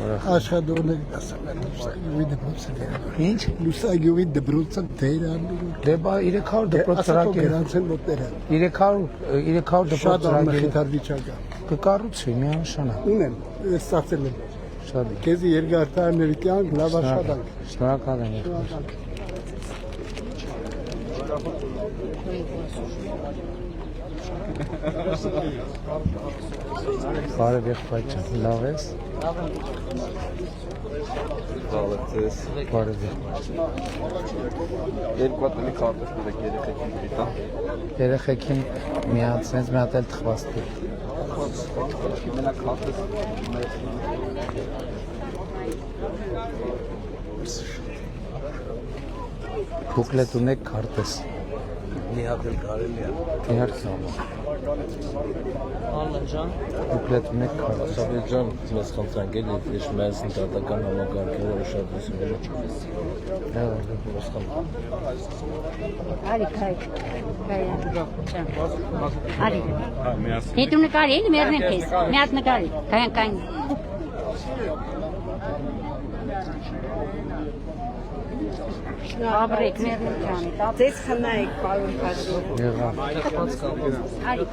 Speaker 12: աշխատողների լուսագյուղի դպրոցը դերանում։
Speaker 1: Ինչ?
Speaker 12: Լուսագյուղի դպրոցը դերանում։
Speaker 1: Դե բա 300 դպրոց ծրագիր։ 300 դպրոց
Speaker 12: Շատ
Speaker 1: ծրագիր։
Speaker 12: անմխիթար վիճակ է։
Speaker 1: Կկառուցվի միանշանակ։
Speaker 12: Ունեմ, ես ստացել եմ։
Speaker 1: Շատ։
Speaker 12: Քեզի երկար տարիների կյանք, լավ աշխատանք։
Speaker 1: Շնորհակալ եմ։ Բարև եղբայր ջան, լավ ես։
Speaker 7: Բարև ձեզ։
Speaker 1: Բարև։
Speaker 7: Երկու հատ էլի քարտեզ տվեք երեխեքին դիտա։
Speaker 1: Երեխեքին մի հատ էլ թխվածքի։
Speaker 7: Մենակ քարտեզ
Speaker 1: Բուկլետ ունեք քարտեզ։
Speaker 9: Մի հատ էլ կարելի է։
Speaker 1: Իհարկե։
Speaker 5: Ալլան ջան,
Speaker 1: Բուկլետ ունեք քարտեզ։
Speaker 9: Սավիտ ջան, մեզ խնդրանք էլի, ես մեզ ընտատական համակարգերը ուշադրությունը
Speaker 4: Արի, Արի։ Հետո նկարի, էլի մերնեմ քեզ։ Մի հատ նկարի։ Կային։ Աբրեք մերնեմ ջանի։ Ձեզ խնայեք, պարոն Փաշինյան։
Speaker 1: Եղավ։
Speaker 4: Արի։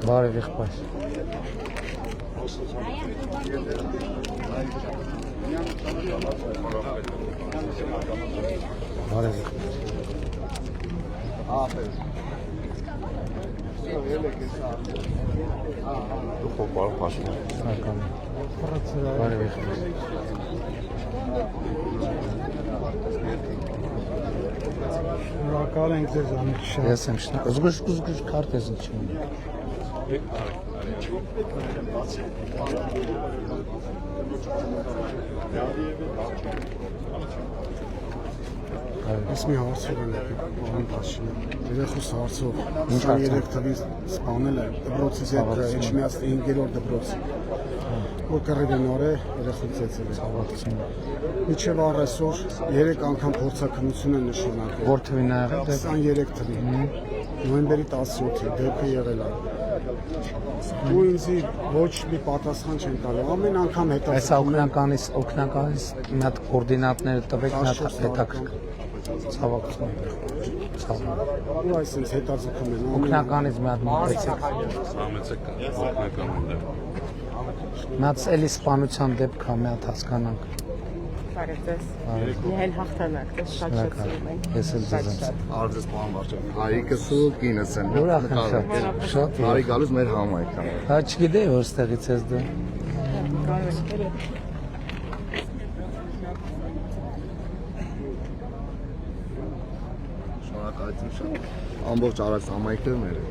Speaker 1: Բարև եղբայր։ Բարև
Speaker 7: Դուք պարոն Փաշինյան։
Speaker 1: Շնորհակալ եմ։ Բարև եղբայր։
Speaker 12: Շնորհակալ ենք ձեզ անիշան։
Speaker 1: Ես եմ շնորհակալ։ Զգուշ քարտեզը չունի։
Speaker 12: Ես մի հարցեր եմ պարոն Փաշինյան։ Երեխուս հարցով
Speaker 1: Ինչ հարց է։
Speaker 12: 23 թվականից սպանել է դպրոցից հետ Էջմիածի 5-րդ դպրոց։ Որ կռիվի նոր է երեխու ծեծել է։ Միջև առեսօր 3 անգամ փորձաքննություն է նշանակել։
Speaker 1: Որ թվին ա եղել դեպքը։
Speaker 12: 23 թվին։ Նոյեմբերի 17-ին դեպքը եղել է։ Ու ինձ ոչ մի պատասխան չեն տալու։ Ամեն անգամ
Speaker 1: Այս օգնականից մի հատ կոորդինատները տվեք, մի հատ հետաքրքիր։ Ցավակցում եմ։
Speaker 12: Ու այսինքն հետաձգում են։
Speaker 1: Օգնականից մի հատ մոտեցեք։ Մի հատ էլի սպանության դեպք է, մի հատ հասկանանք։
Speaker 6: բարև ձեզ։ Միայն հաղթանակ, ես շատ սիրում եմ։
Speaker 1: Ես էլ ձեզ եմ։
Speaker 7: Արժես պարոն Վարչյան։ Հայիկս ու կինս են։
Speaker 1: Ուրախ եմ շատ։
Speaker 7: Բարի գալուց մեր համայնքան։
Speaker 1: Հա չգիտեի որ ստեղից ես դու։
Speaker 7: Շնորհակալություն շատ։ Ամբողջ Արաքս համայնքը մեր է։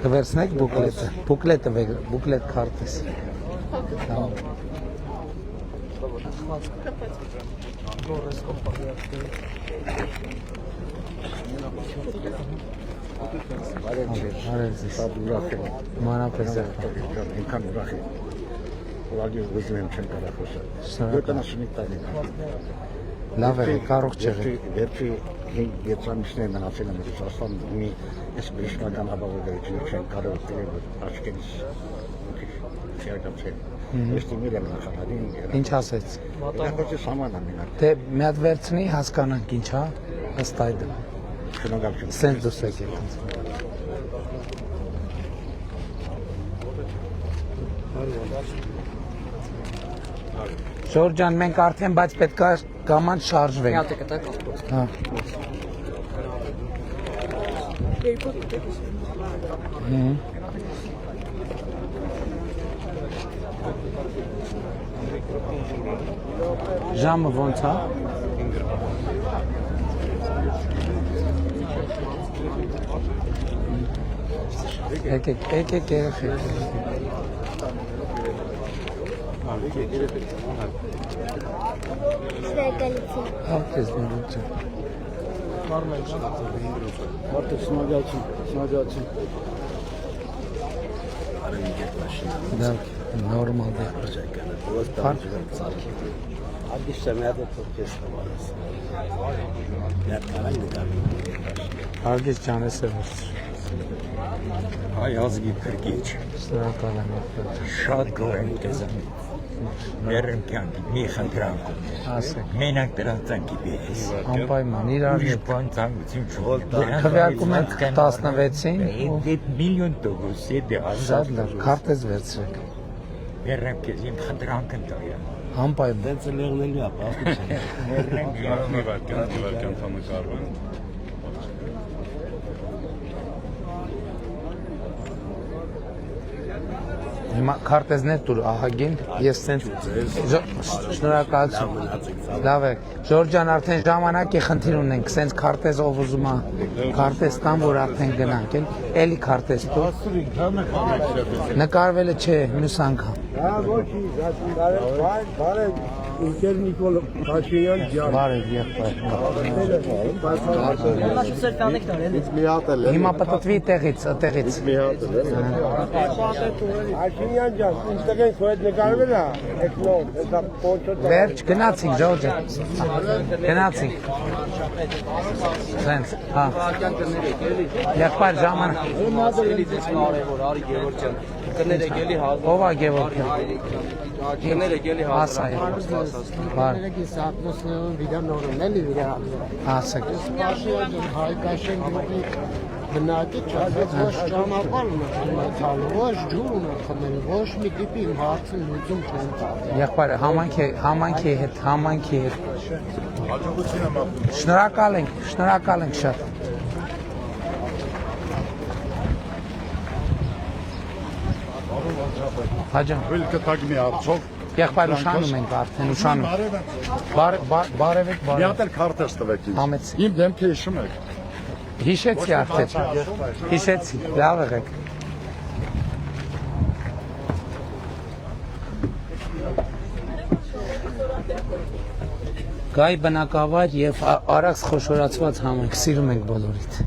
Speaker 1: Կվերցնեք բուկլետը։ Բուկլետ քարտեզ։ Բարև ձեզ։
Speaker 7: Շատ ուրախ եմ։
Speaker 1: Մանրապես
Speaker 7: Ինքան ուրախ եմ։ Ուղղակի ուզում եմ չեմ կարող խոսել։ Գտնաշնիկ տարի։
Speaker 1: Լավ է, կարող չեղեք։
Speaker 7: Վերջի երջանիշներ մնացել են Ռուսաստան մի այս բժշկական ապահովությունը չեն կարող դնել աչքերից չերկացել։ Ես դիմել եմ նախարարին։
Speaker 1: Ինչ ասեց։
Speaker 7: Նախորդի սամանա մենակ։
Speaker 1: Դե մի հատ վերցնի, հասկանանք ինչ հա, ըստ այդմ։
Speaker 7: Շնորհակալություն։
Speaker 1: Սենց դուրս եկեք։ Ժորժ ջան, մենք արդեն բայց պետք է կամանց շարժվենք։
Speaker 6: Հատը կտակ։
Speaker 1: Հա։ Ժամը ոնց է։ Եկեք երեխեք։ Հաղթես ներուց։
Speaker 12: Մարդը շնորհակալություն։
Speaker 1: Դա նորմալ է։ Հարգես ջանես է վերց։
Speaker 13: Հայ ազգի փրկիչ։
Speaker 1: Շնորհակալ եմ։
Speaker 13: Շատ գոհ եմ քեզանից։ Մեր կյանքի մի խնդրանք ունի։
Speaker 1: Ասեք։
Speaker 13: Մենակ դրանց ցանկի բերես։
Speaker 1: Անպայման իրար հետ։
Speaker 13: Բան ցանկություն չունի։
Speaker 1: Քվեարկում ենք 16-ին։
Speaker 13: Միլիոն տոկոսի
Speaker 1: Շատ լավ, քարտեզ վերցրեք։
Speaker 13: Մերեմ քեզ իմ խնդրանքն տայա։
Speaker 1: Անպայման։
Speaker 13: Դենց լեղնելու է, բախտություն։ Մերեմ
Speaker 2: Մի վարքան համակարգում։
Speaker 1: Հիմա քարտեզներ տուր ահագին, ես սենց շնորհակալություն։ Լավ է։ Ժորժան արդեն ժամանակ է խնդիր ունենք, սենց քարտեզ ով ուզում է քարտեզ տան, որ արդեն գնանք, էլի քարտեզ տուր։ Նկարվելը չէ, մյուս անգամ։
Speaker 12: Բարև, ինքեր Նիկոլ Փաշինյան ջան։
Speaker 1: Բարև, եղբայր։
Speaker 12: Մի հատ էլ։
Speaker 1: Հիմա պտտվի տեղից։
Speaker 12: Մի հատ էլ։ Փաշինյան ջան, ինստեղ են քո հետ նկարվել է, այդ նոր, դա փոքր։
Speaker 1: Վերջ գնացինք, Ժորժը։ Գնացինք։ Սենց, հա։ Եղբայր ժամանակ։
Speaker 9: Կներեք էլի հազար։
Speaker 1: Ով է Գևորգյան։
Speaker 9: Կներեք էլի
Speaker 1: Ասա է։ Բար։ Ասեք։
Speaker 12: Բնակի չասած ոչ ճանապարհ ունեցալ, ոչ ջուր ունեցել, ոչ մի տիպի հարցը լուծում չեն տալ։
Speaker 1: Եղբայր, համանքի հետ։
Speaker 2: Հաջողություն եմ ապրում։
Speaker 1: Շնորհակալ ենք շատ։ Հաջա։
Speaker 2: Վիլկը տագնի արդյոք։
Speaker 1: Եղբայր ուշանում ենք արդեն, ուշանում։ Բարև եք։
Speaker 2: Մի հատ էլ քարտեզ տվեք ինձ։
Speaker 1: Համեցի։
Speaker 2: Իմ դեմքը հիշում եք։
Speaker 1: Հիշեցի արդեն։ Հիշեցի, լավ եղեք։ Գայ բնակավայր եւ Արաքս խոշորացված համայնք, սիրում ենք բոլորիդ։